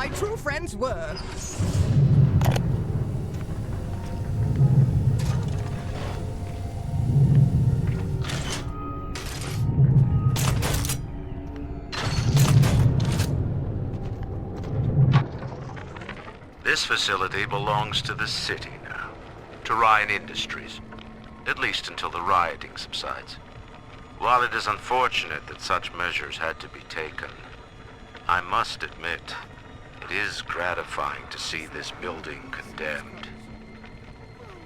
my true friends were. This facility belongs to the city now, to Ryan Industries, at least until the rioting subsides. While it is unfortunate that such measures had to be taken, I must admit, it is gratifying to see this building condemned.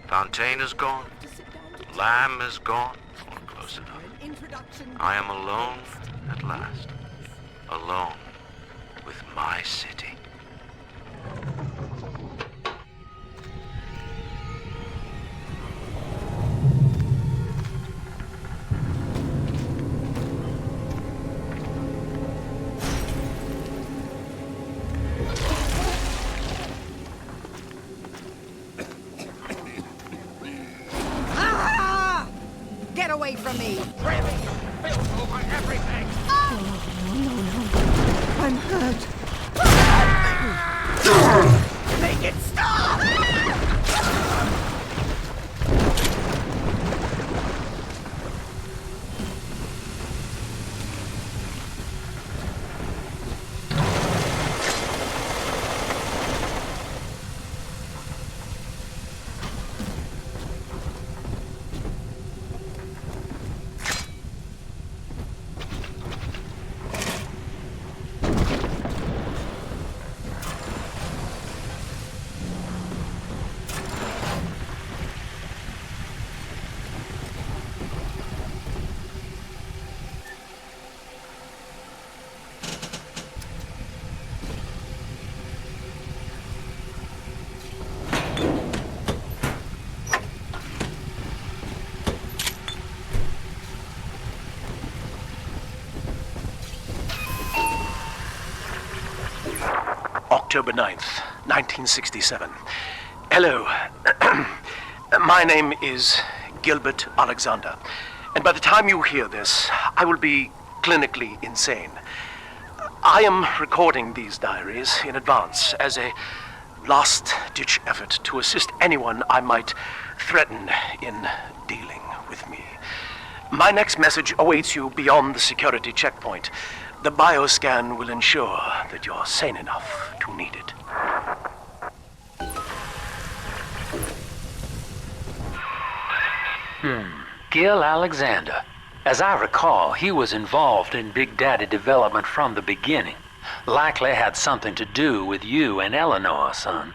Fontaine is gone, Lamb is gone, or close enough. I am alone at last, alone with my city. Get away from me! Really? Filth over everything! I'm hurt. Make it stop! October 9th, 1967. Hello. My name is Gilbert Alexander, and by the time you hear this, I will be clinically insane. I am recording these diaries in advance as a last-ditch effort to assist anyone I might threaten in dealing with me. My next message awaits you beyond the security checkpoint. The bioscan will ensure that you're sane enough to need it. Gil Alexander. As I recall, he was involved in Big Daddy development from the beginning. Likely had something to do with you and Eleanor, son.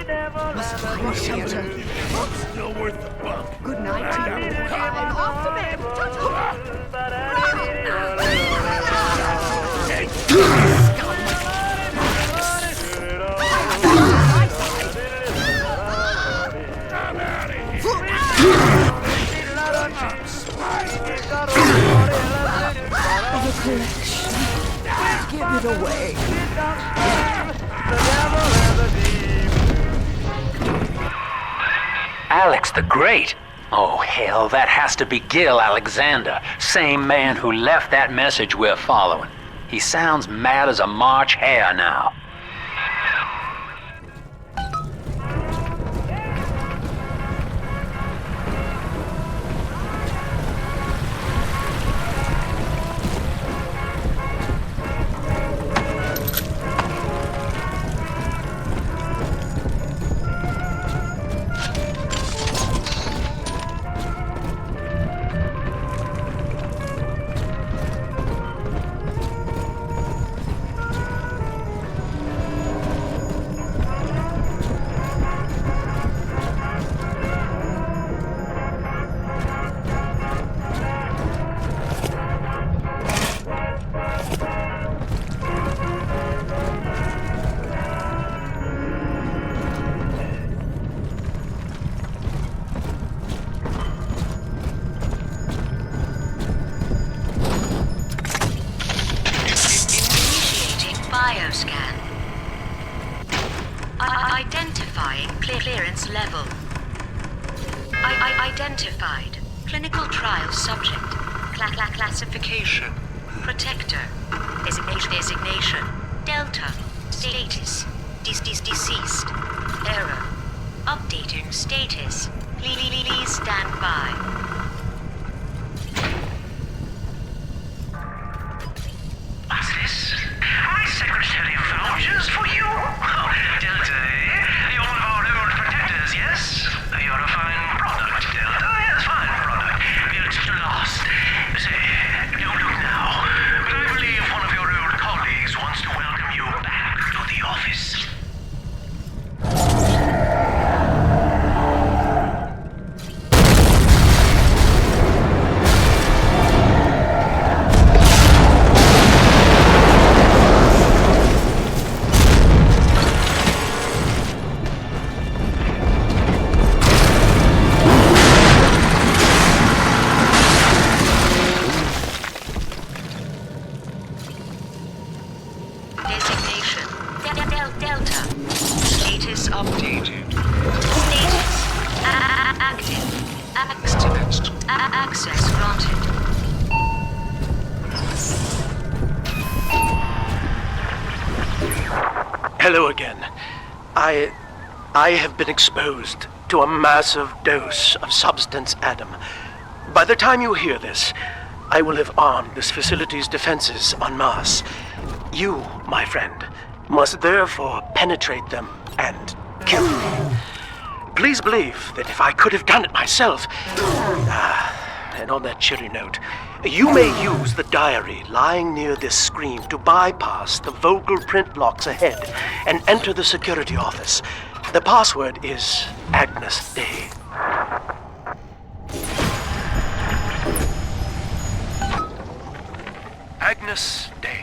Must find shelter. Still worth the buck. Good night to you. I'm off to bed. I'm out of here. The collection. Give it away. Alex the Great? Oh, hell, that has to be Gil Alexander, same man who left that message we're following. He sounds mad as a March hare now. BioScan. Identifying clearance level. Identified. Clinical trial subject. Classification. Protector. Designation. Delta. Status. Deceased. Error. Updating status. Please stand by. Secretary vouchers for you? Oh, Delta, eh? You're one of our old protectors, yes? You're a fine product, Delta. Yes, fine product. Built to last. Say, don't look now, but I believe one of your old colleagues wants to welcome you back to the office. Delta. Status updated. Status active. Access granted. Hello again. I have been exposed to a massive dose of substance Adam. By the time you hear this, I will have armed this facility's defenses en masse. You, my friend, must therefore penetrate them and kill me. Please believe that if I could have done it myself... and on that cheery note, you may use the diary lying near this screen to bypass the Vogel print locks ahead and enter the security office. The password is Agnes Day. Agnes Day.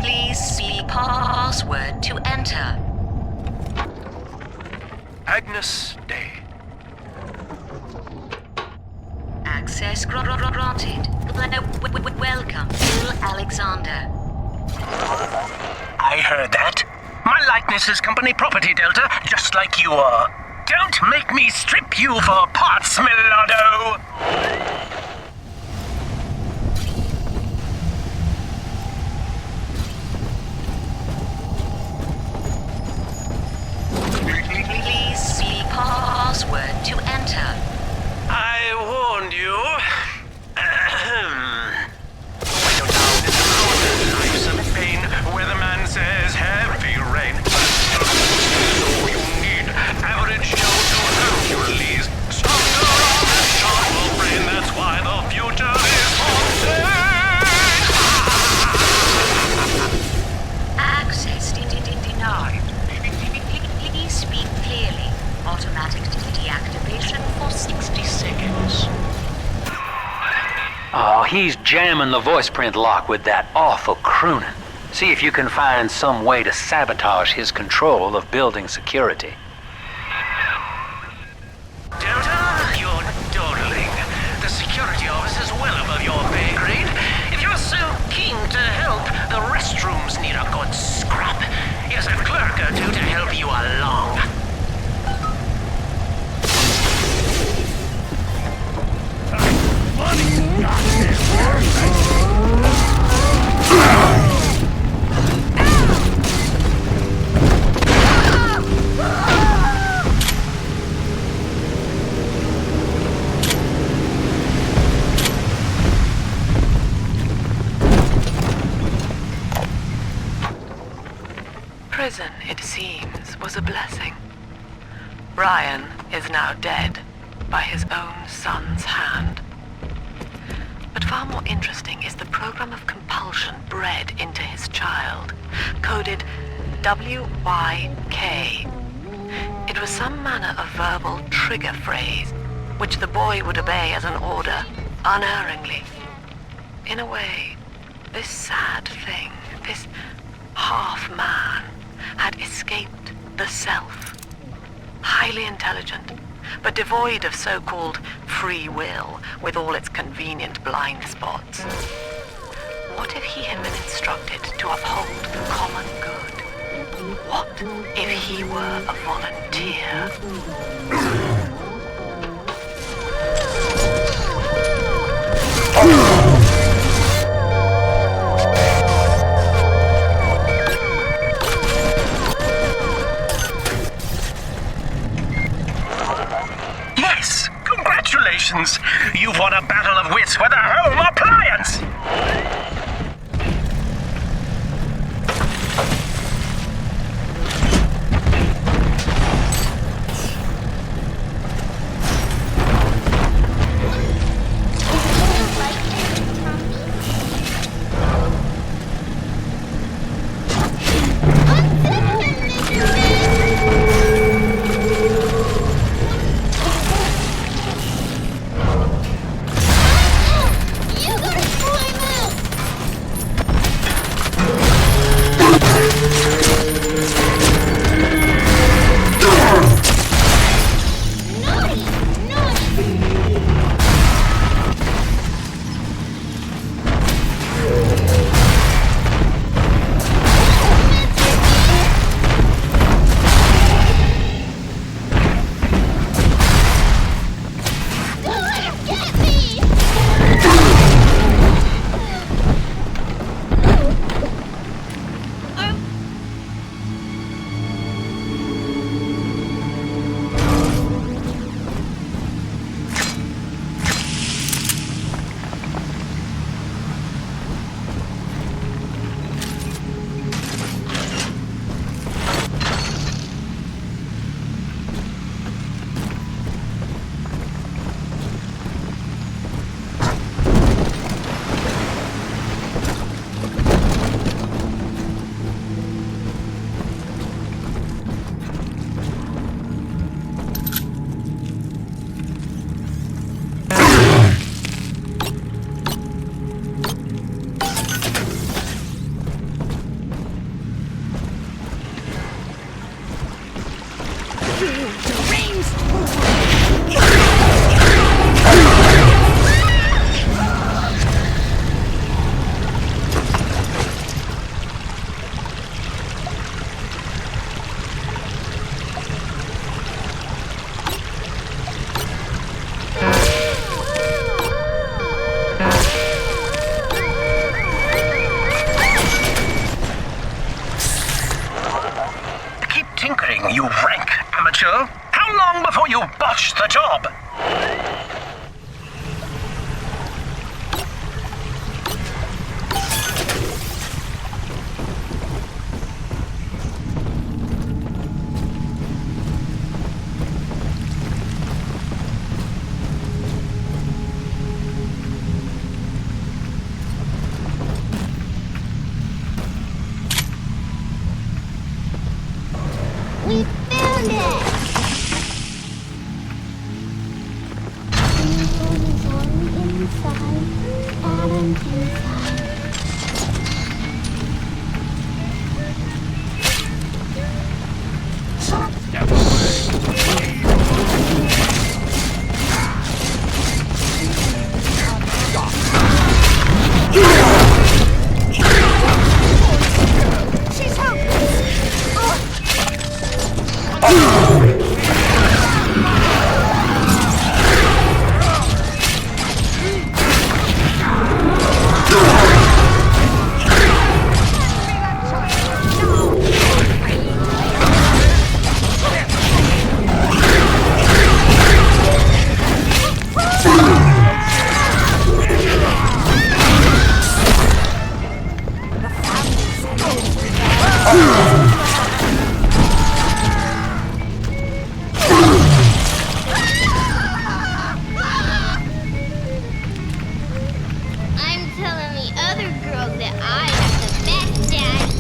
Please see password to enter. Agnes Day. Access granted. Welcome, Gil Alexander. I heard that. My likeness is company property, Delta, just like you are. Don't make me strip you for parts, Millardo! Please see password to enter. I warned you. Window down in the corner, life's a pain. Weatherman says heavy rain. automatic deactivation for 60 seconds. Oh, he's jamming the voice print lock with that awful crooning. See if you can find some way to sabotage his control of building security. Delta, you're dawdling. The security office is well above your pay grade. If you're so keen to help, the restrooms need a good scrub. Here's a clerk or two to help you along. Prison, it seems, was a blessing. Ryan is now dead by his own son's hand. But far more interesting is the program of compulsion bred into his child, coded WYK. It was some manner of verbal trigger phrase, which the boy would obey as an order, unerringly. In a way, this sad thing, this half-man, had escaped the self. Highly intelligent, but devoid of so-called free will, with all its convenient blind spots. What if he had been instructed to uphold the common good? What if he were a volunteer? Yes! Congratulations! You've won a battle of wits with a home appliance! You rank amateur! How long before you botch the job? We found it! I'm telling the other girls that I have the best daddy.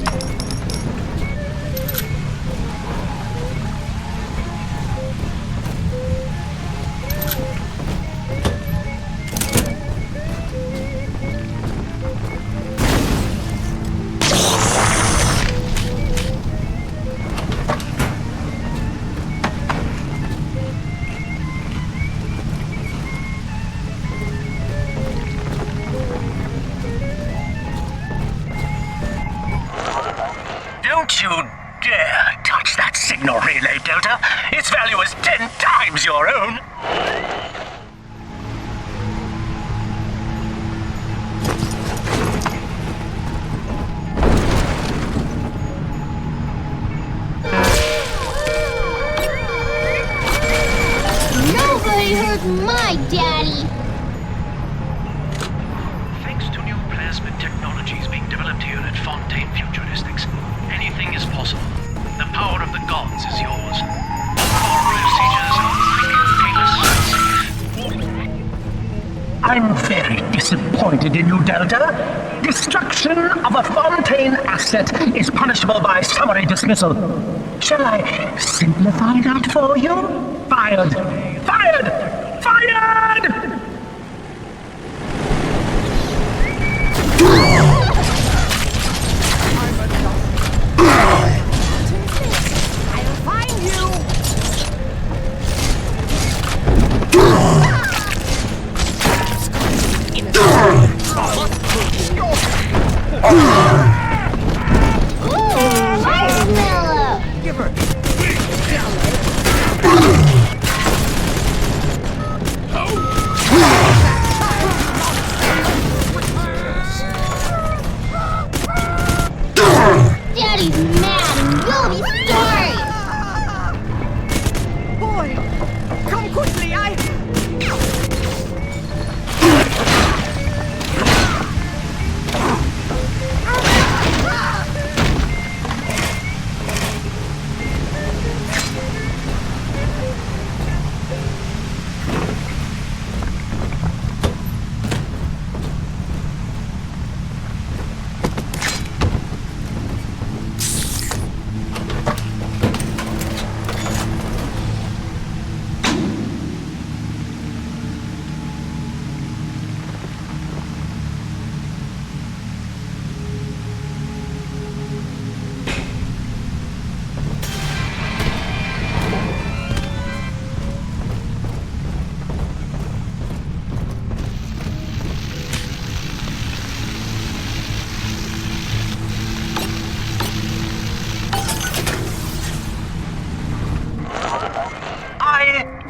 Don't you dare touch that signal relay, Delta. Its value is 10 times your own. Nobody hurt my daddy. Thanks to new plasmid technologies being developed here at Fontaine Futuristics, anything is possible. The power of the gods is yours. All procedures are quick, painless, and safe. I'm very disappointed in you, Delta. Destruction of a Fontaine asset is punishable by summary dismissal. Shall I simplify that for you? Fired! Fired! Fired! I'll find you! Ooh, marshmallow. Gilbert! Daddy's mad and will be sorry. Boy! Come quickly,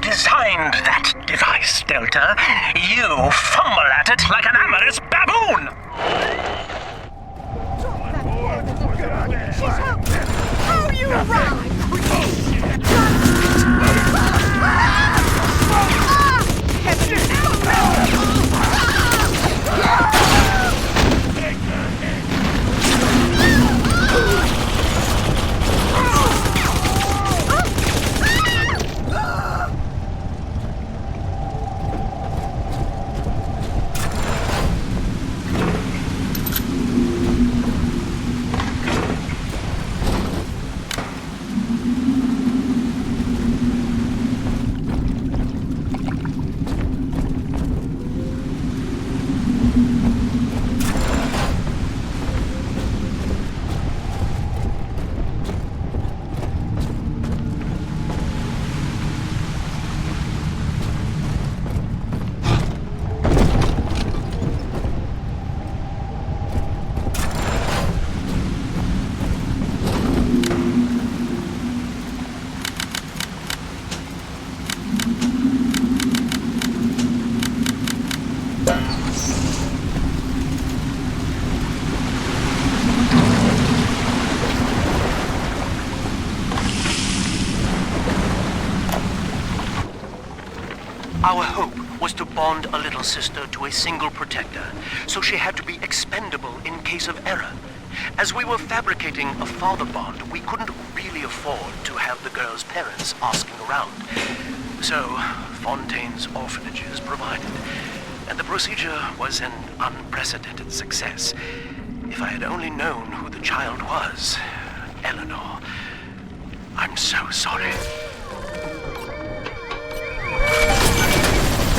designed that device, Delta. You fumble at it like an amorous baboon! She's out! How you run! Our hope was to bond a little sister to a single protector, so she had to be expendable in case of error. As we were fabricating a father bond, we couldn't really afford to have the girl's parents asking around. So, Fontaine's orphanages provided, and the procedure was an unprecedented success. If I had only known who the child was, Eleanor, I'm so sorry.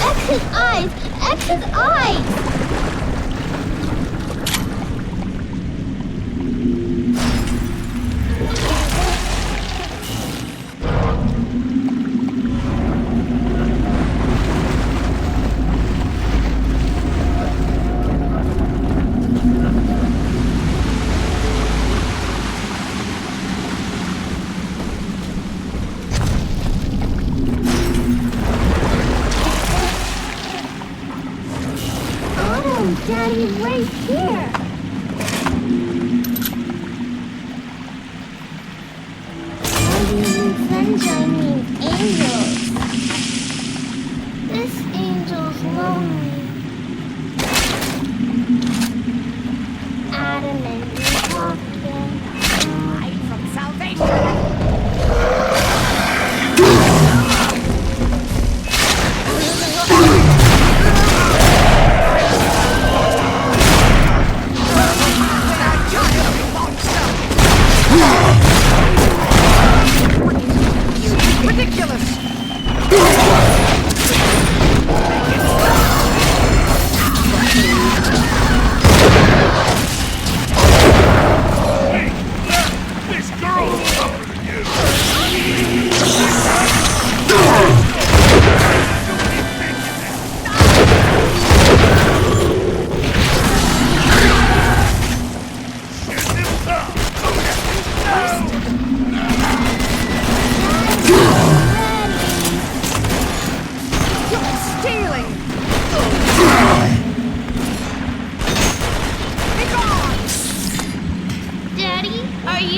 X's eyes! X's eyes! Daddy, right here! Why do you mean sunshine mean angels? This angel's lonely. Adam and Eve talking. Hide from salvation! Ridiculous! This girl is tougher than you!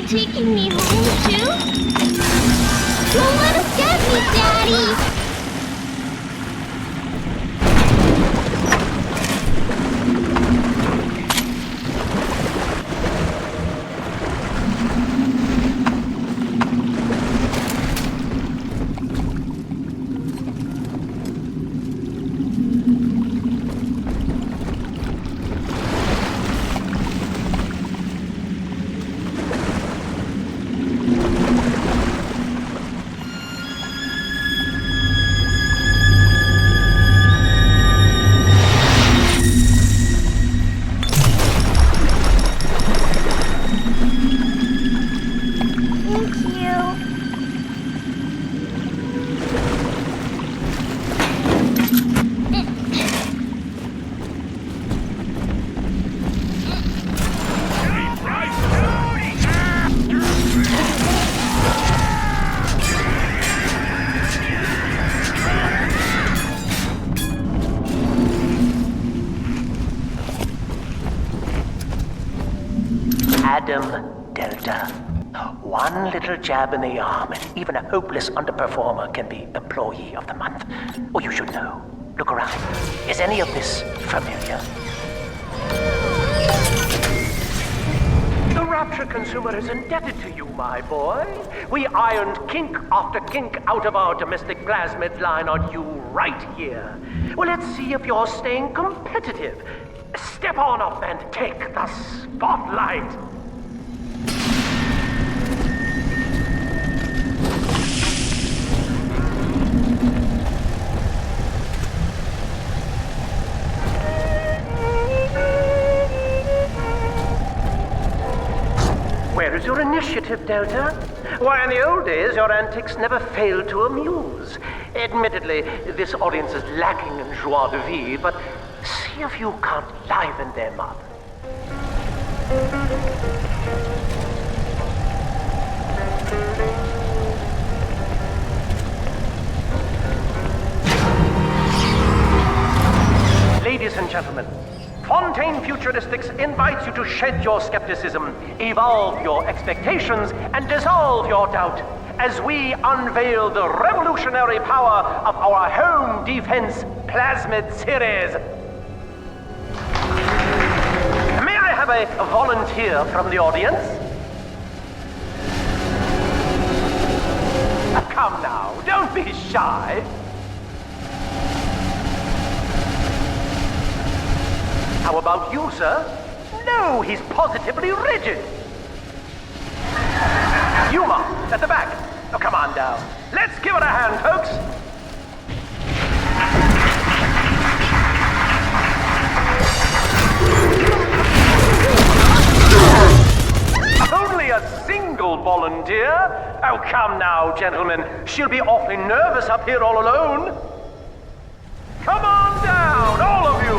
Taking me home too? Don't let us get me, Daddy! Adam Delta. One little jab in the arm, and even a hopeless underperformer can be Employee of the Month. Or you should know. Look around. Is any of this familiar? The Rapture consumer is indebted to you, my boy. We ironed kink after kink out of our domestic plasmid line on you right here. Well, let's see if you're staying competitive. Step on up and take the spotlight. Where is your initiative, Delta? Why, in the old days, your antics never failed to amuse. Admittedly, this audience is lacking in joie de vivre, but see if you can't liven them up. Ladies and gentlemen, Fontaine Futuristics invites you to shed your skepticism, evolve your expectations, and dissolve your doubt as we unveil the revolutionary power of our home defense plasmid series. May I have a volunteer from the audience? Come now, don't be shy. How about you, sir? No, he's positively rigid. Yuma, at the back. Oh, come on down. Let's give it a hand, folks. Only a single volunteer? Oh, come now, gentlemen. She'll be awfully nervous up here all alone. Come on down, all of you.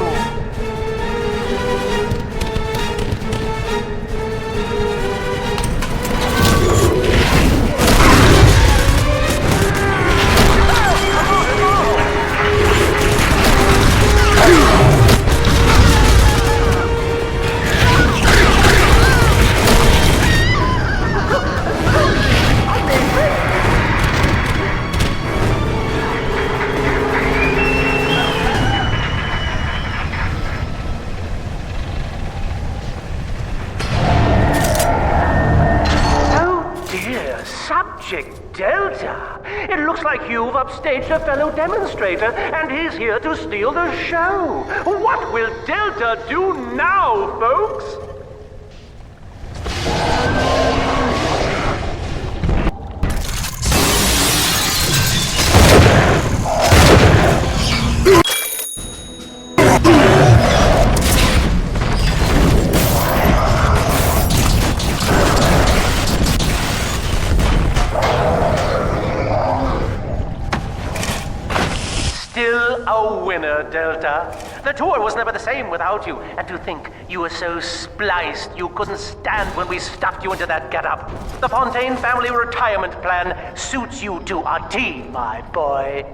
Subject Delta. It looks like you've upstaged a fellow demonstrator, and he's here to steal the show. What will Delta do now, folks? A winner, Delta. The tour was never the same without you. And to think you were so spliced you couldn't stand when we stuffed you into that getup. The Fontaine family retirement plan suits you to a T, my boy.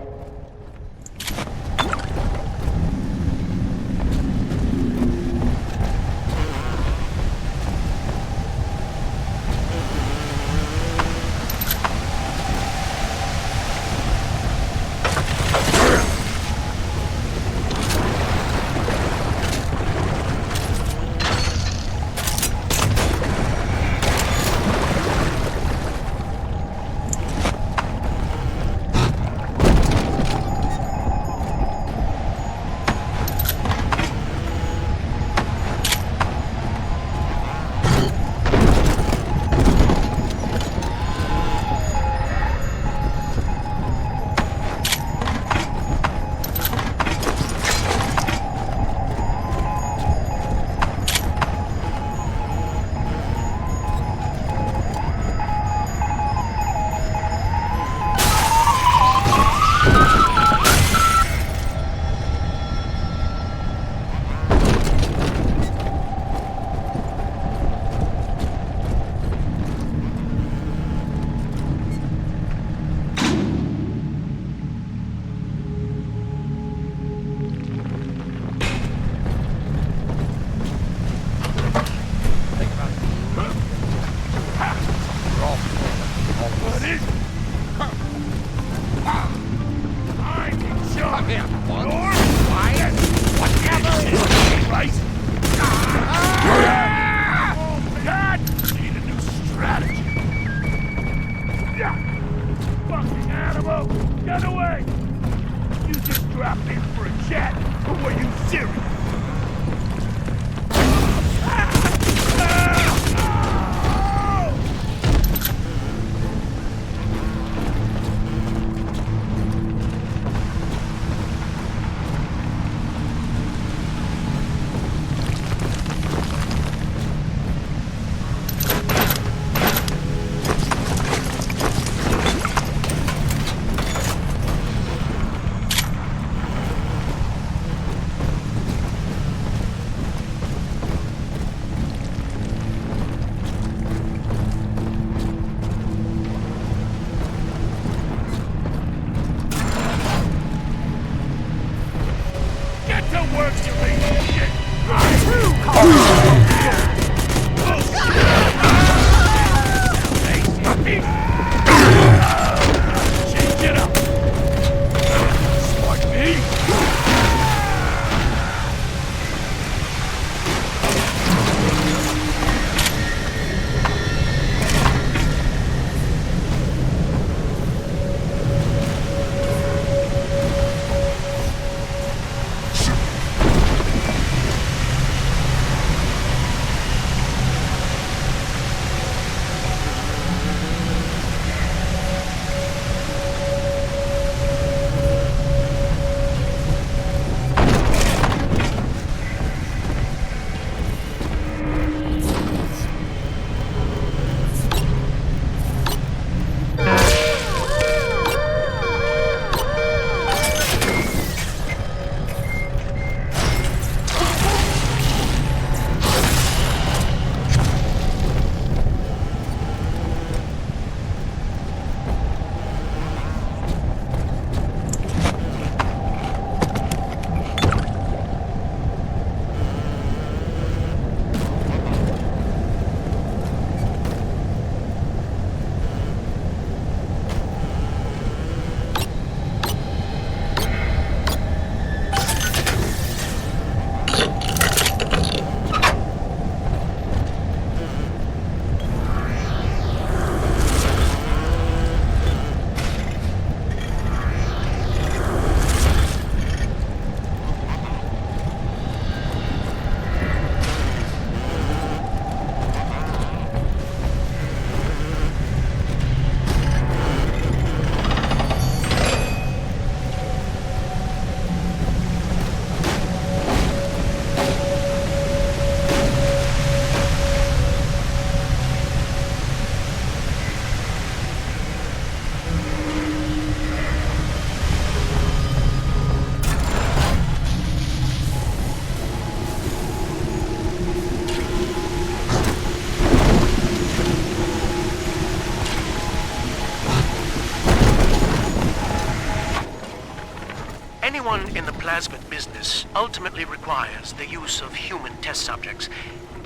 Anyone in the plasmid business ultimately requires the use of human test subjects.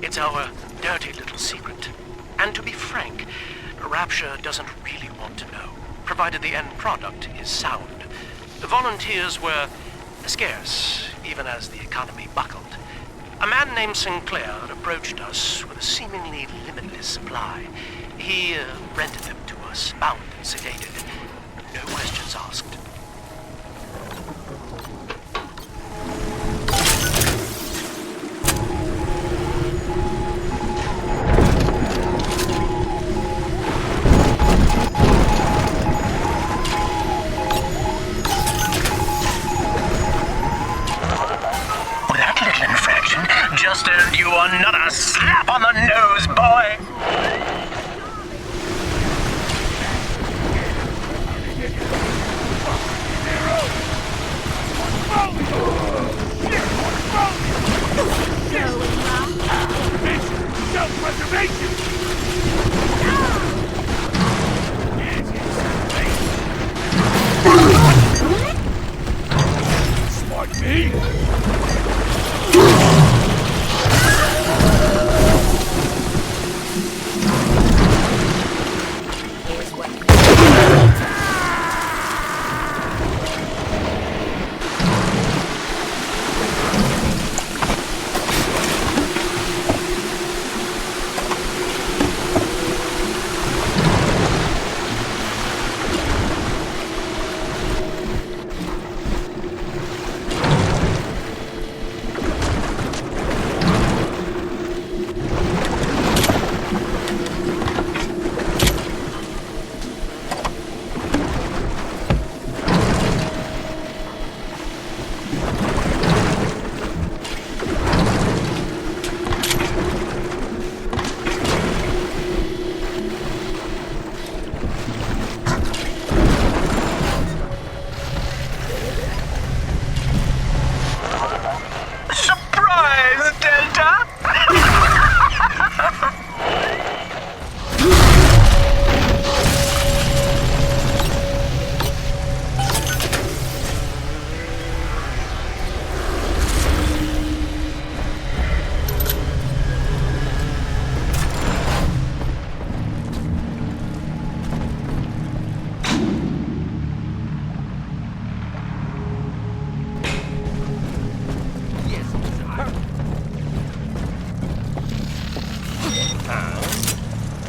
It's our dirty little secret. And to be frank, Rapture doesn't really want to know, provided the end product is sound. The volunteers were scarce, even as the economy buckled. A man named Sinclair approached us with a seemingly limitless supply. He rented them to us, bound and sedated. No questions asked. Just earned you another slap on the nose, boy! Mission! Self-preservation! Smart me!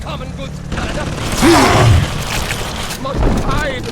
Common goods, Canada. Must hide.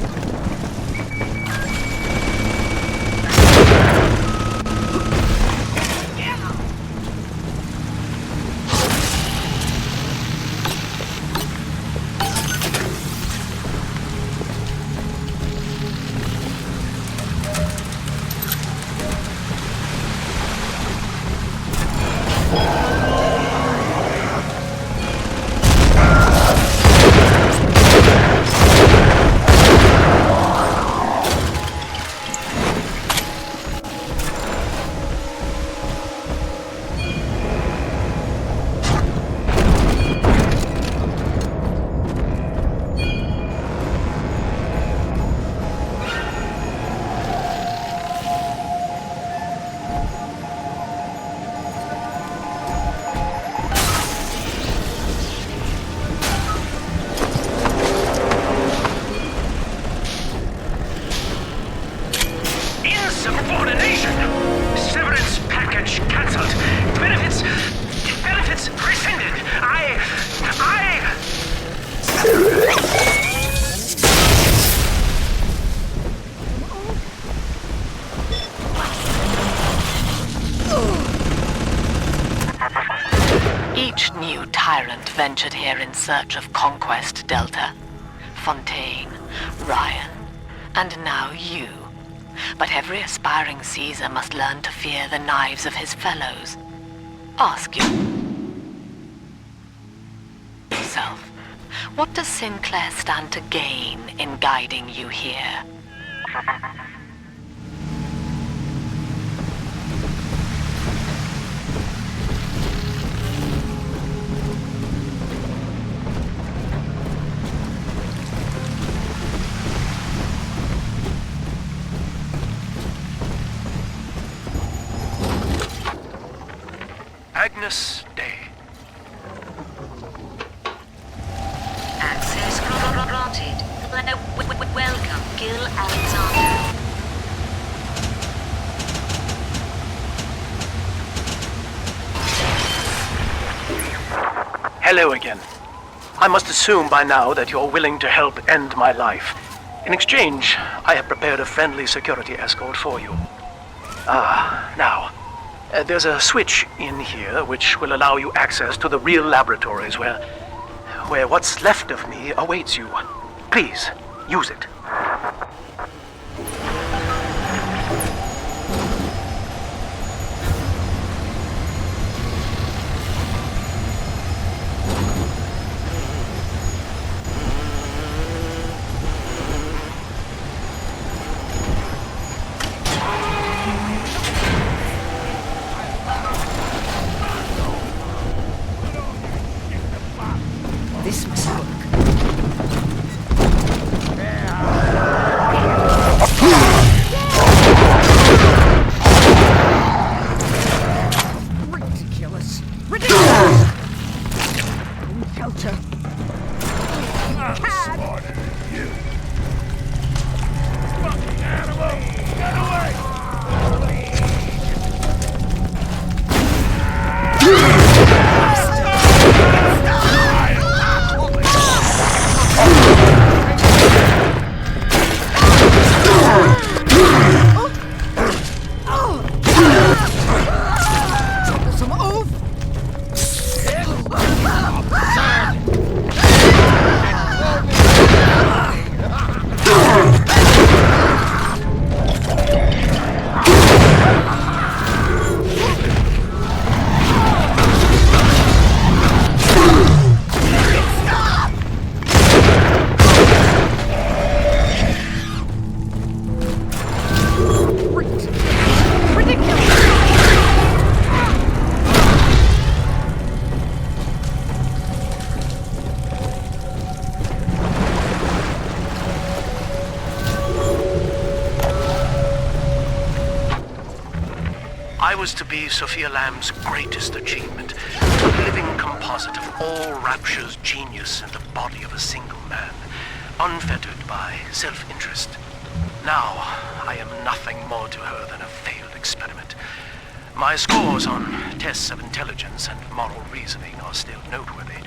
Insubordination! Severance package cancelled. Benefits rescinded. Each new tyrant ventured here in search of conquest, Delta. Fontaine, Ryan, and now you. But every aspiring Caesar must learn to fear the knives of his fellows. Ask yourself, what does Sinclair stand to gain in guiding you here? Magnus Day. Access granted. Welcome, Gil Alexander. Hello again. I must assume by now that you're willing to help end my life. In exchange, I have prepared a friendly security escort for you. Now, there's a switch in here which will allow you access to the real laboratories where what's left of me awaits you. Please, use it. This must work. Ridiculous. Ridiculous! Shelter. I'm smarter than you. Fucking animal! Get away! Some oath! I was to be Sophia Lamb's greatest achievement, a living composite of all Rapture's genius in the body of a single man, unfettered by self-interest. Now, I am nothing more to her than a failed experiment. My scores on tests of intelligence and moral reasoning are still noteworthy,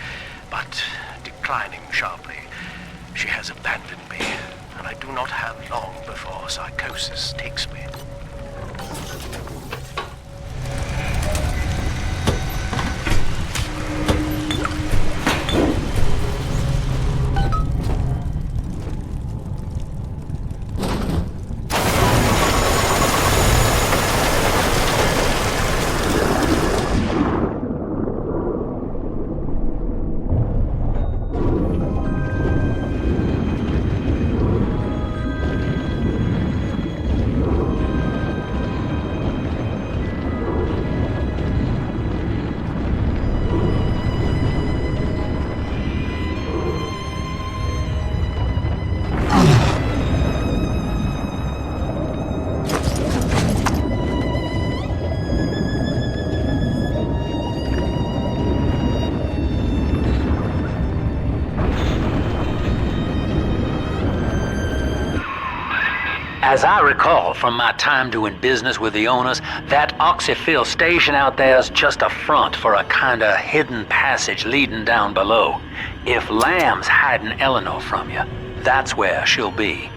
but declining sharply. She has abandoned me, and I do not have long before psychosis takes me. As I recall from my time doing business with the owners, that oxyfill station out there's just a front for a kinda hidden passage leading down below. If Lamb's hiding Eleanor from you, that's where she'll be.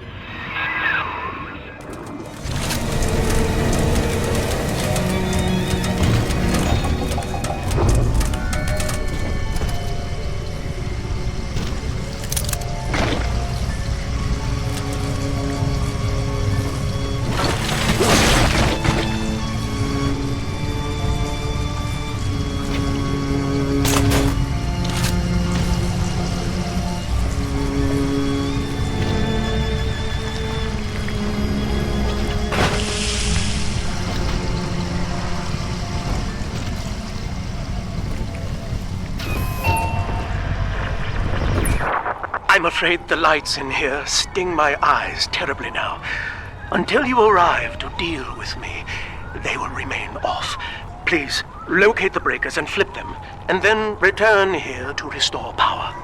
I'm afraid the lights in here sting my eyes terribly now. Until you arrive to deal with me, they will remain off. Please, Locate the breakers and flip them, and then return here to restore power.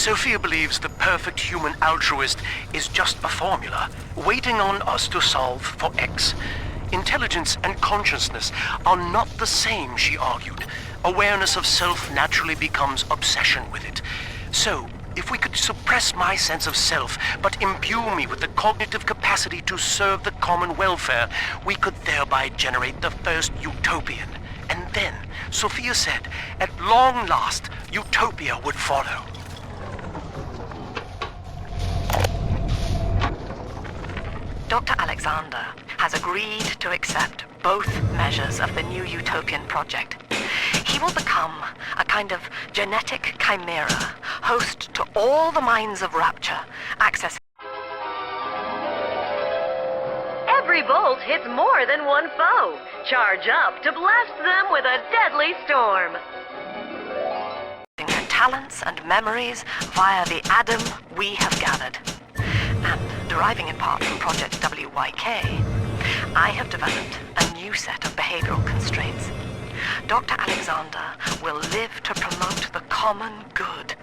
Sophia believes the perfect human altruist is just a formula, waiting on us to solve for X. Intelligence and consciousness are not the same, she argued. Awareness of self naturally becomes obsession with it. So, if we could suppress my sense of self, but imbue me with the cognitive capacity to serve the common welfare, we could thereby generate the first utopian. And then, Sophia said, at long last, utopia would follow. Dr. Alexander has agreed to accept both measures of the new utopian project. He will become a kind of genetic chimera, host to all the minds of Rapture, accessing every bolt hits more than one foe. Charge up to blast them with a deadly storm. Their talents and memories via the Adam we have gathered. And deriving in part from Project WYK, I have developed a new set of behavioral constraints. Dr. Alexander will live to promote the common good.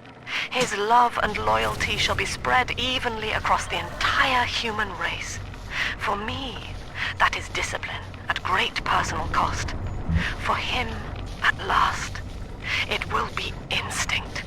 His love and loyalty shall be spread evenly across the entire human race. For me, that is discipline at great personal cost. For him, at last, it will be instinct.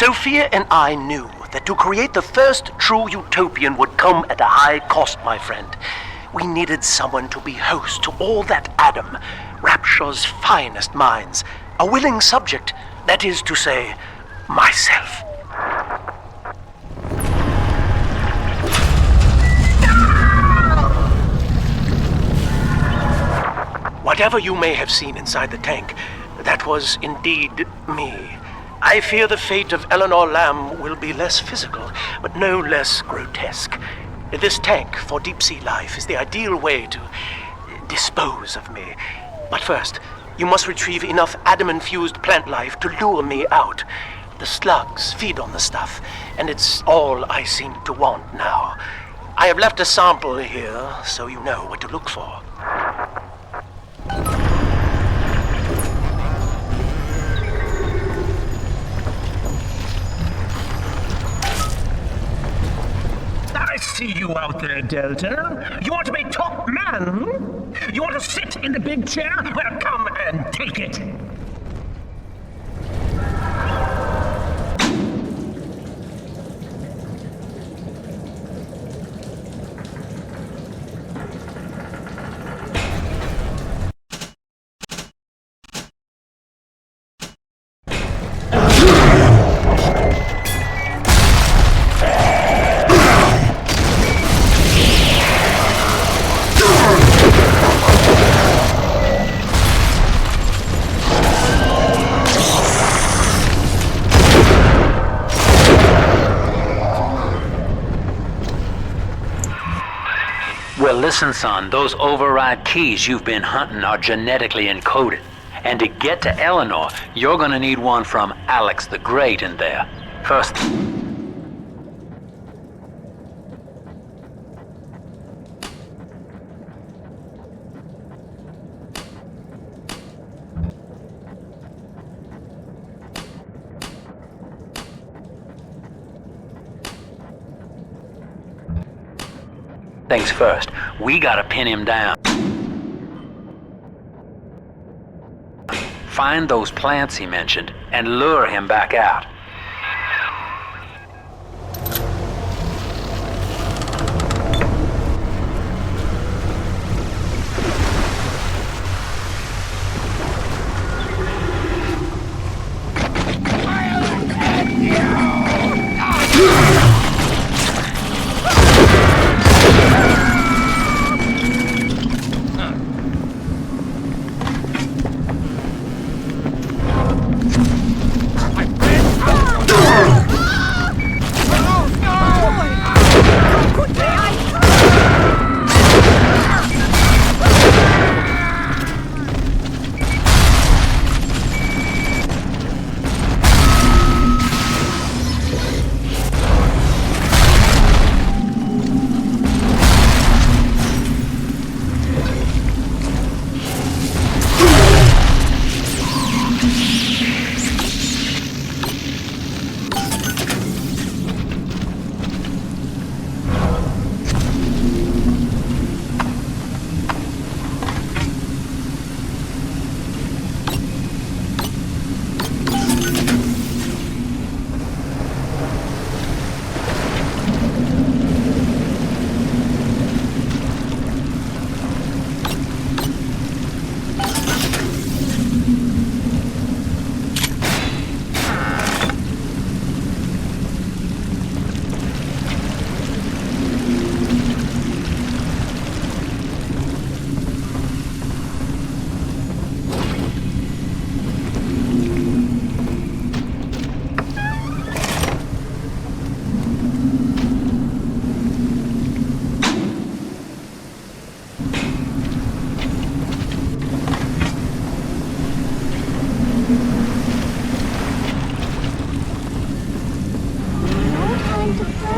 Sophia and I knew that to create the first true utopian would come at a high cost, my friend. We needed someone to be host to all that Adam, Rapture's finest minds, a willing subject, that is to say, myself. Whatever you may have seen inside the tank, that was indeed me. I fear the fate of Eleanor Lamb will be less physical, but no less grotesque. This tank for deep-sea life is the ideal way to dispose of me. But first, you must retrieve enough adamant-fused plant life to lure me out. The slugs feed on the stuff, and it's all I seem to want now. I have left a sample here, so you know what to look for. I see you out there, Delta. You want to be top man? You want to sit in the big chair? Well, come and take it. Well, listen, son, those override keys you've been hunting are genetically encoded. And to get to Eleanor, you're gonna need one from Alex the Great in there. First... things first, we gotta pin him down. Find those plants he mentioned and lure him back out.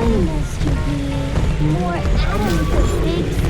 Mr. B!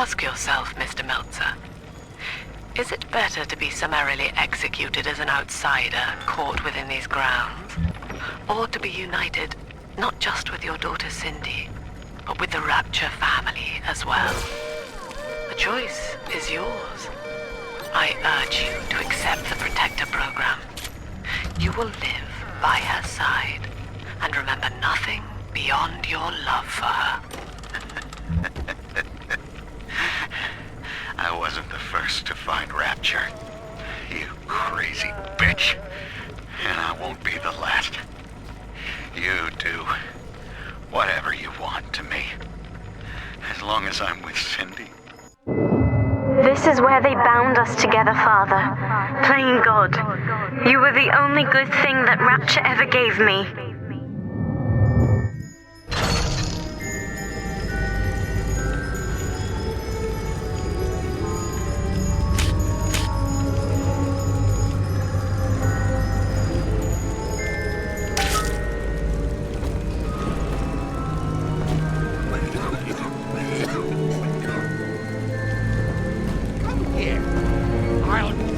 Ask yourself, Mr. Meltzer, is it better to be summarily executed as an outsider caught within these grounds, or to be united not just with your daughter Cindy, but with the Rapture family as well? The choice is yours. I urge you to accept the Protector program. You will live by her side and remember nothing beyond your love for her. I wasn't the first to find Rapture, you crazy bitch. And I won't be the last. You do whatever you want to me, as long as I'm with Cindy. This is where they bound us together, Father. Playing God. You were the only good thing that Rapture ever gave me.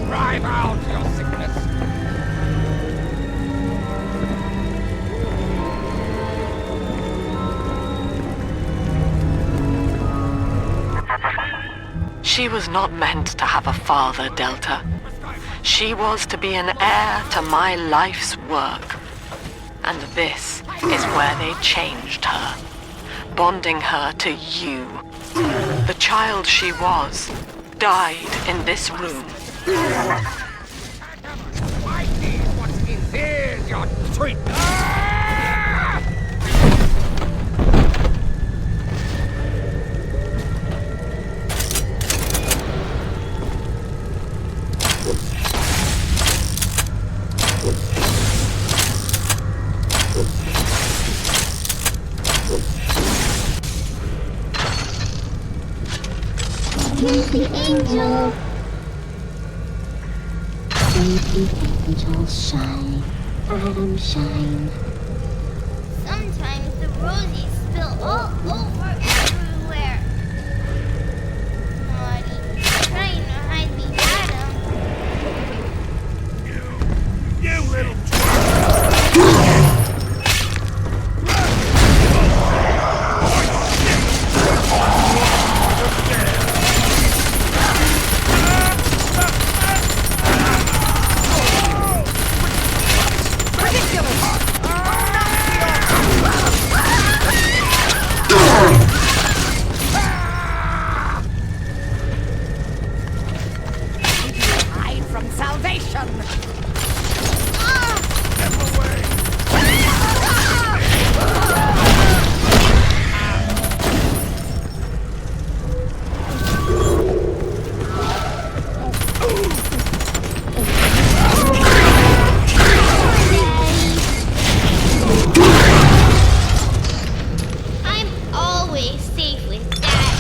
Drive out your sickness! She was not meant to have a father, Delta. She was to be an heir to my life's work. And this is where they changed her, bonding her to you. The child she was died in this room. Why need what's in here's your treat? Here's the angel. Baby angels shine, Adam shine. Sometimes the rosies spill all over everywhere. Naughty, trying to hide the Adam. You little Hide from salvation! step away! I'm always safe with Dad.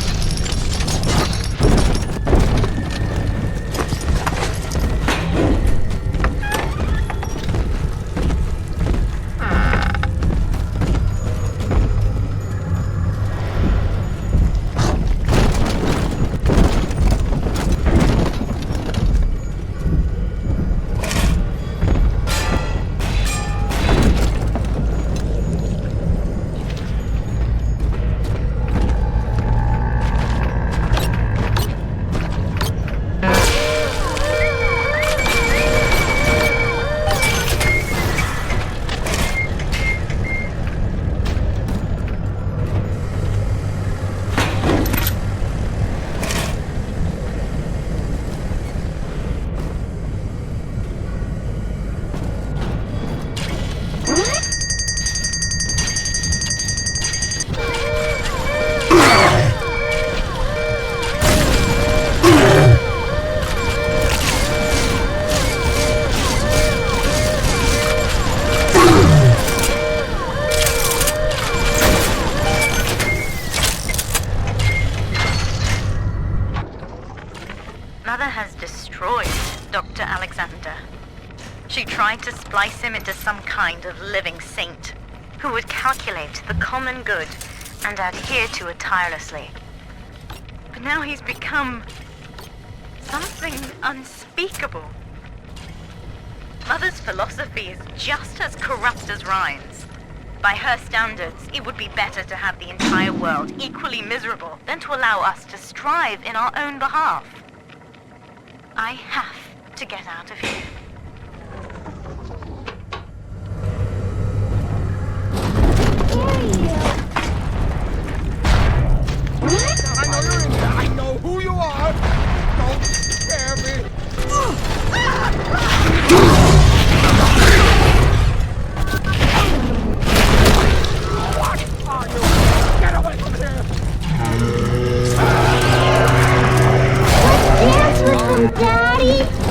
Mother has destroyed Dr. Alexander. She tried to splice him into some kind of living saint who would calculate the common good and adhere to it tirelessly. But now he's become something unspeakable. Mother's philosophy is just as corrupt as Ryan's. By her standards, it would be better to have the entire world equally miserable than to allow us to strive in our own behalf. I have to get out of here. I know you're in here. I know who you are. Don't scare me. What are you? Get away from here. Let's dance with him, Daddy.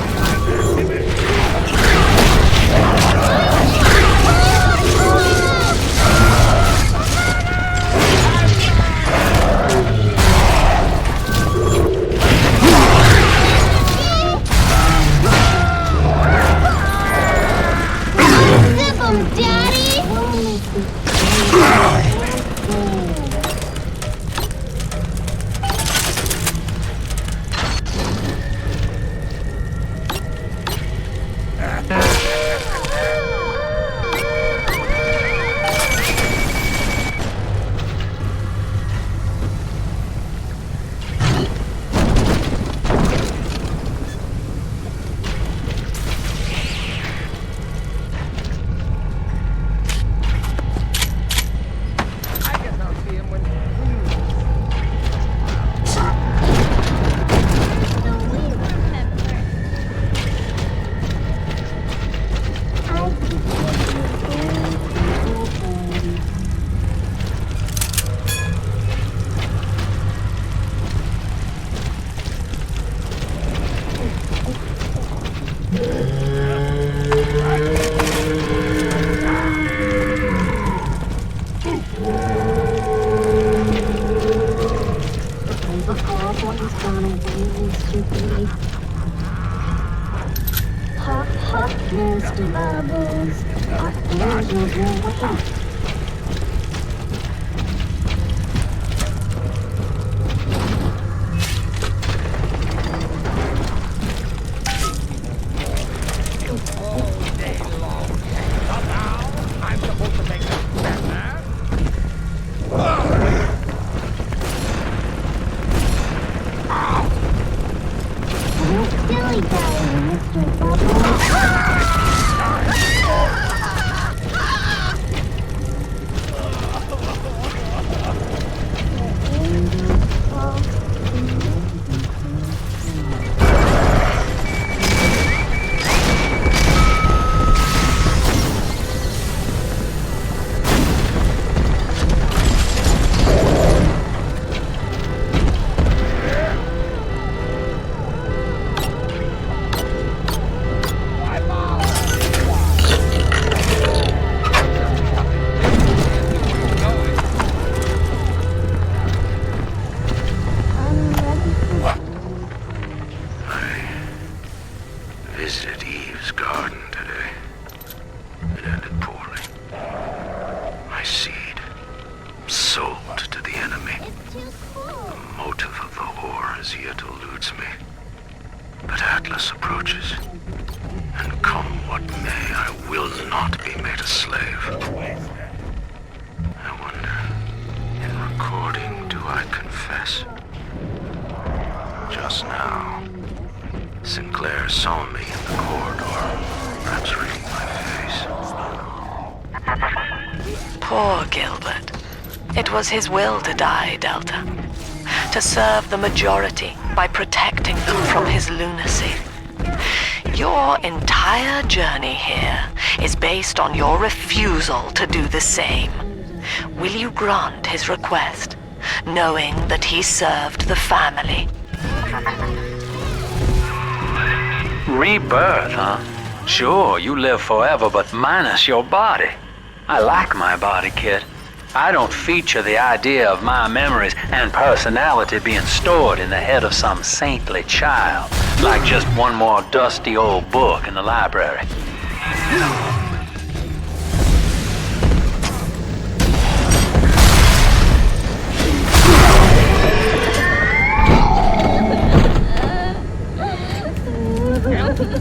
Poor Gilbert. It was his will to die, Delta. To serve the majority by protecting them from his lunacy. Your entire journey here is based on your refusal to do the same. Will you grant his request, knowing that he served the family? Rebirth, huh? Sure, you live forever, but minus your body. I like my body, kid. I don't feature the idea of my memories and personality being stored in the head of some saintly child, like just one more dusty old book in the library. A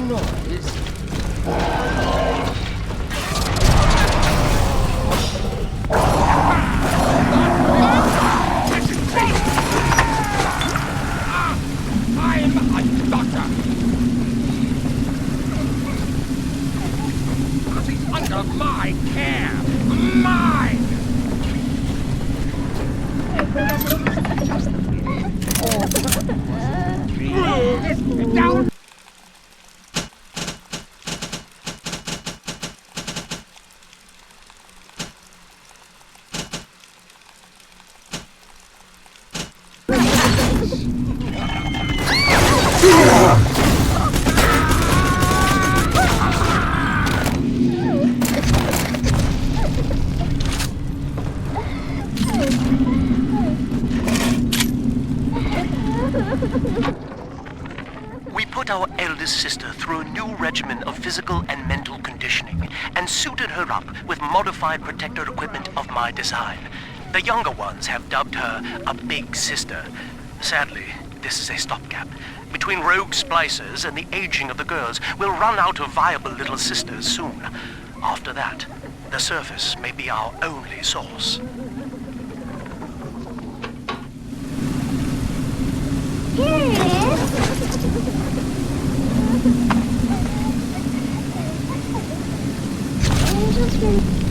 noise. I'm a doctor. He's under my care. Mine. Down. We put our eldest sister through a new regimen of physical and mental conditioning and suited her up with modified protector equipment of my design. The younger ones have dubbed her a big sister. Sadly, this is a stopgap. Between rogue splicers and the aging of the girls, we'll run out of viable little sisters soon. After that, the surface may be our only source. Here it is. Unzip 'em.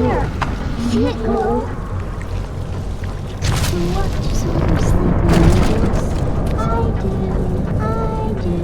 here. See it glow? So what do some sleeping angels? I do.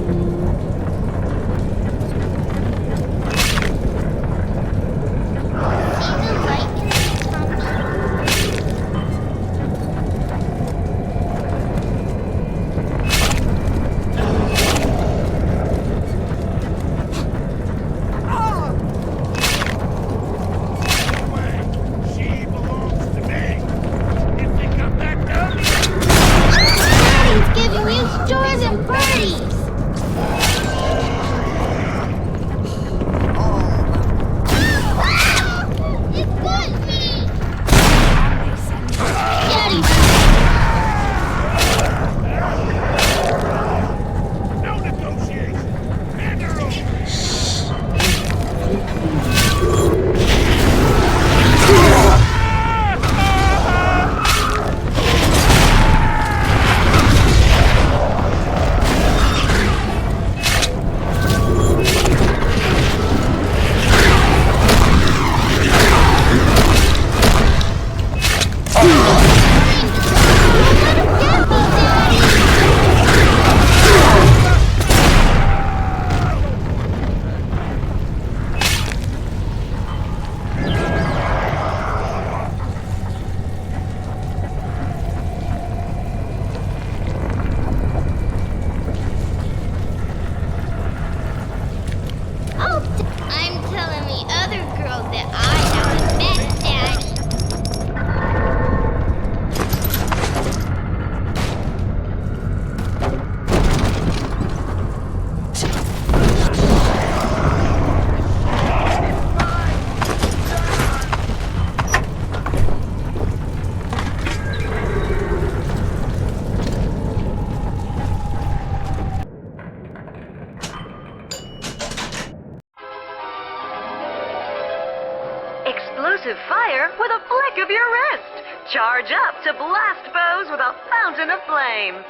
Explosive fire with a flick of your wrist. Charge up to blast foes with a fountain of flame.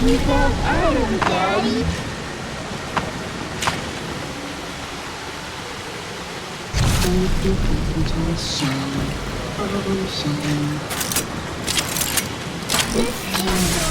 You got iron, Daddy. This candle.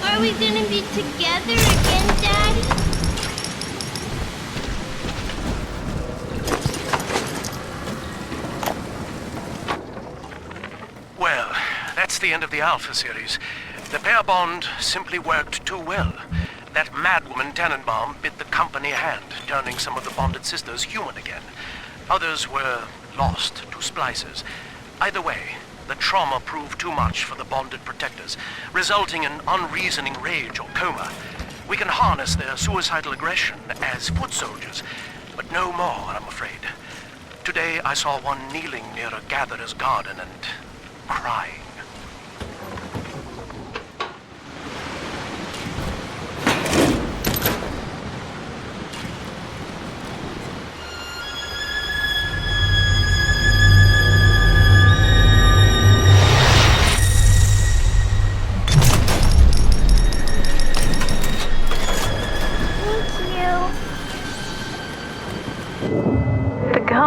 Are we gonna be together again, Daddy? the end of the Alpha series. The pair bond simply worked too well. That madwoman Tannenbaum bit the company hand, turning some of the bonded sisters human again. Others were lost to splicers. Either way, the trauma proved too much for the bonded protectors, resulting in unreasoning rage or coma. We can harness their suicidal aggression as foot soldiers, but no more, I'm afraid. Today I saw one kneeling near a gatherer's garden and crying.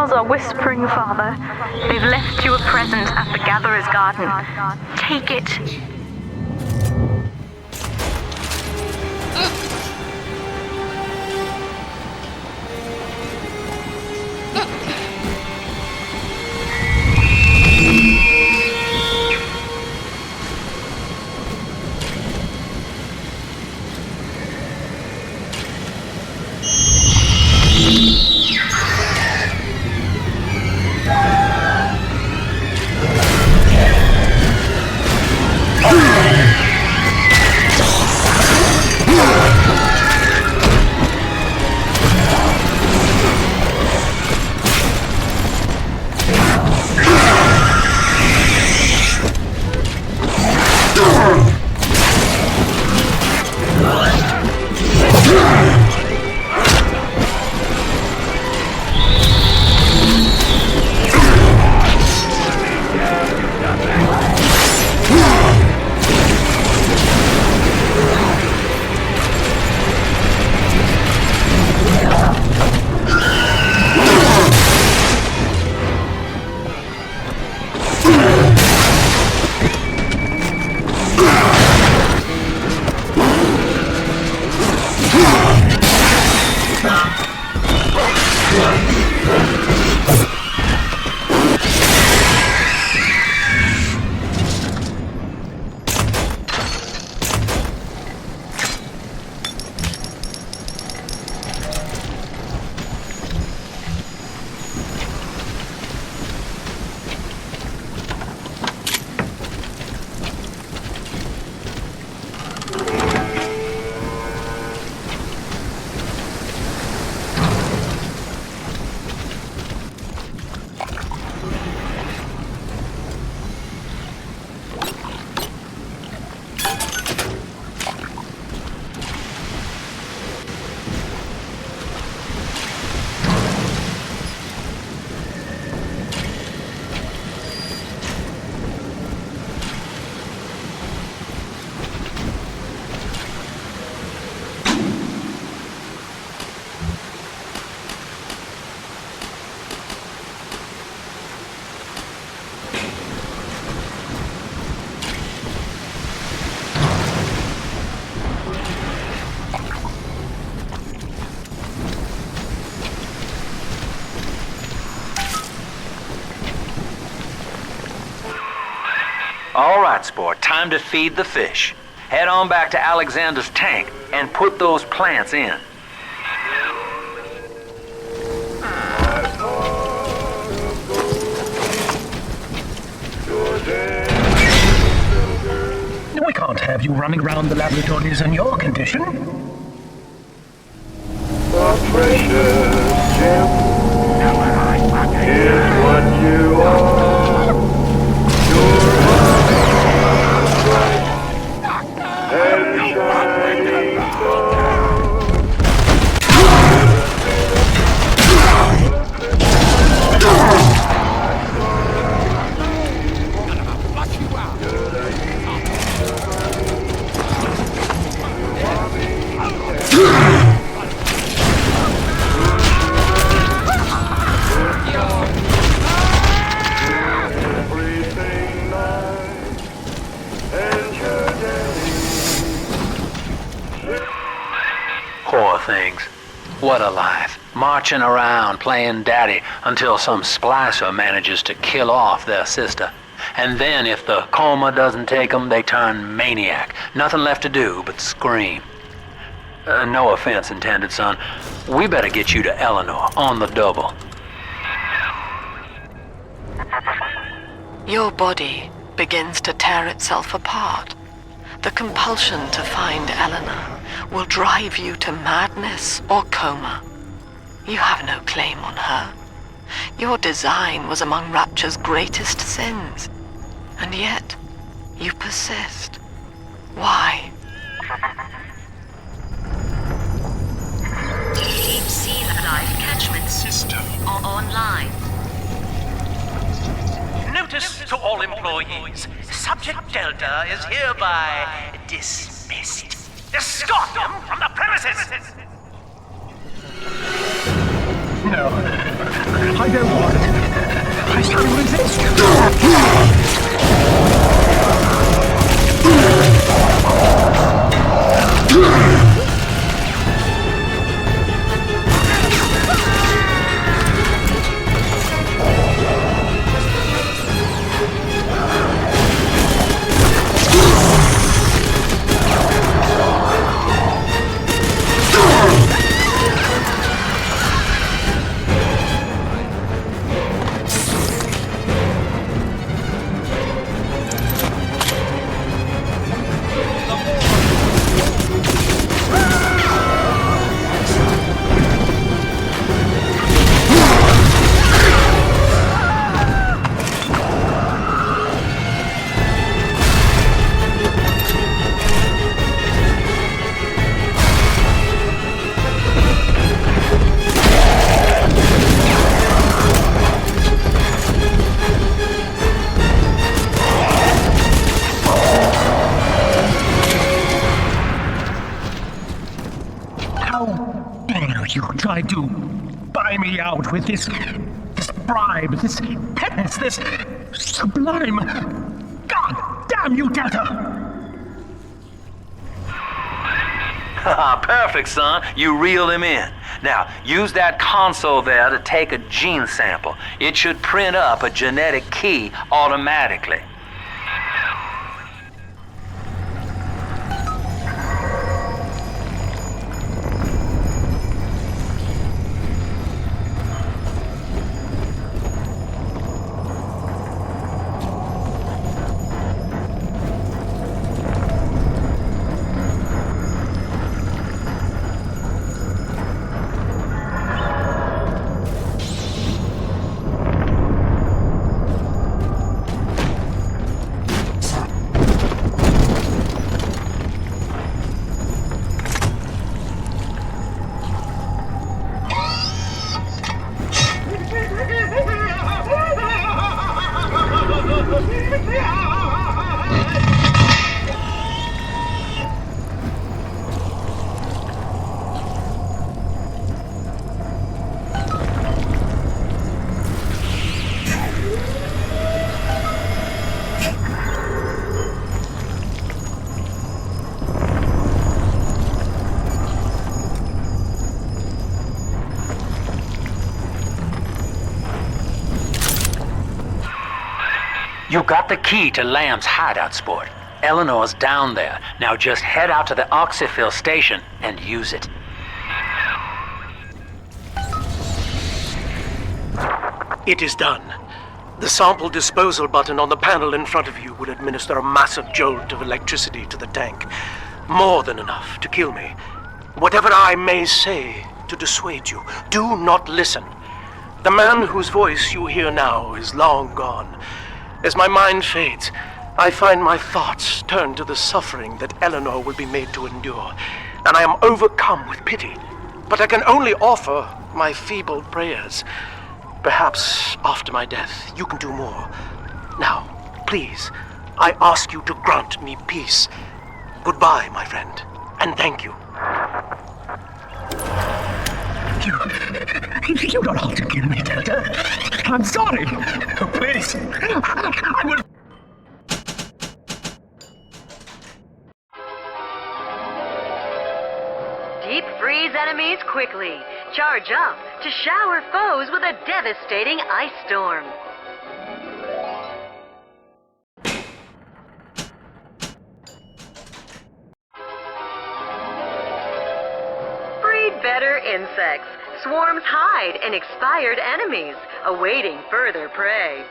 Are whispering, Father. They've left you a present at the Gatherer's Garden. Take it. All right, sport, time to feed the fish. Head on back to Alexander's tank and put those plants in. We can't have you running around the laboratories in your condition. The precious gem is what you are. Your eyes bright and shining Poor things. What a life. Marching around playing daddy until some splicer manages to kill off their sister. and then if the coma doesn't take them, they turn maniac. Nothing left to do but scream. No offense intended, son. We better get you to Eleanor on the double. Your body begins to tear itself apart. The compulsion to find Eleanor will drive you to madness or coma. You have no claim on her. Your design was among Rapture's greatest sins. And yet, you persist. Why? Deep Sea Life Catchment System online. Notice to all employees, Subject Delta is hereby dismissed. Escort them from the premises! No. I don't want it. I still resist. You tried to buy me out with this bribe, this penance, this sublime... God damn you, Delta! Perfect, son. You reeled him in. Now, use that console there to take a gene sample. It should print up a genetic key automatically. You got the key to Lamb's hideout, sport. Eleanor's down there. Now just head out to the Oxyphil station and use it. It is done. The sample disposal button on the panel in front of you will administer a massive jolt of electricity to the tank. More than enough to kill me. Whatever I may say to dissuade you, do not listen. The man whose voice you hear now is long gone. As my mind fades, I find my thoughts turn to the suffering that Eleanor will be made to endure, and I am overcome with pity. But I can only offer my feeble prayers. Perhaps after my death, you can do more. Now, please, I ask you to grant me peace. Goodbye, my friend, and thank you. You don't have to kill me, Delta. I'm sorry. Please, I will... Deep freeze enemies quickly. Charge up to shower foes with a devastating ice storm. Better insects. Swarms hide in expired enemies, awaiting further prey.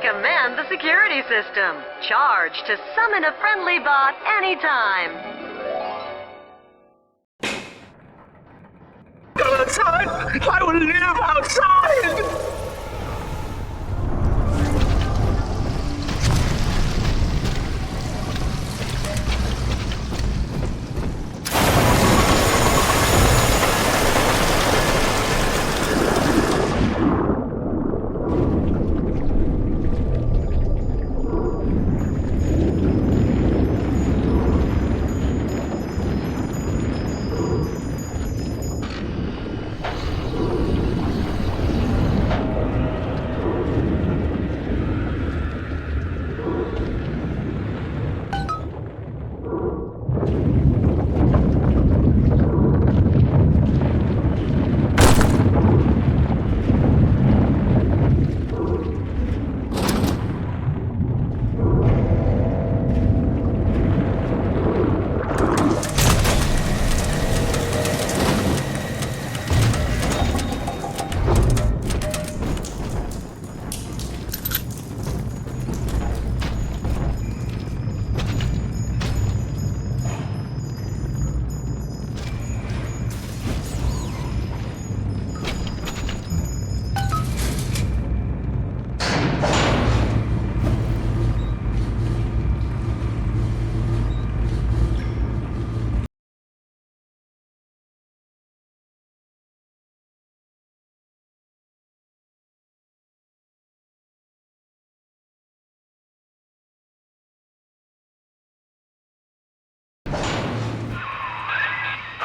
Command the security system. Charge to summon a friendly bot anytime. Go outside! I will live outside!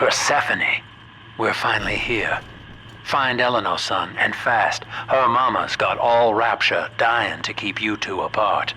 Persephone, we're finally here. Find Eleanor, son, and fast. Her mama's got all Rapture dying to keep you two apart.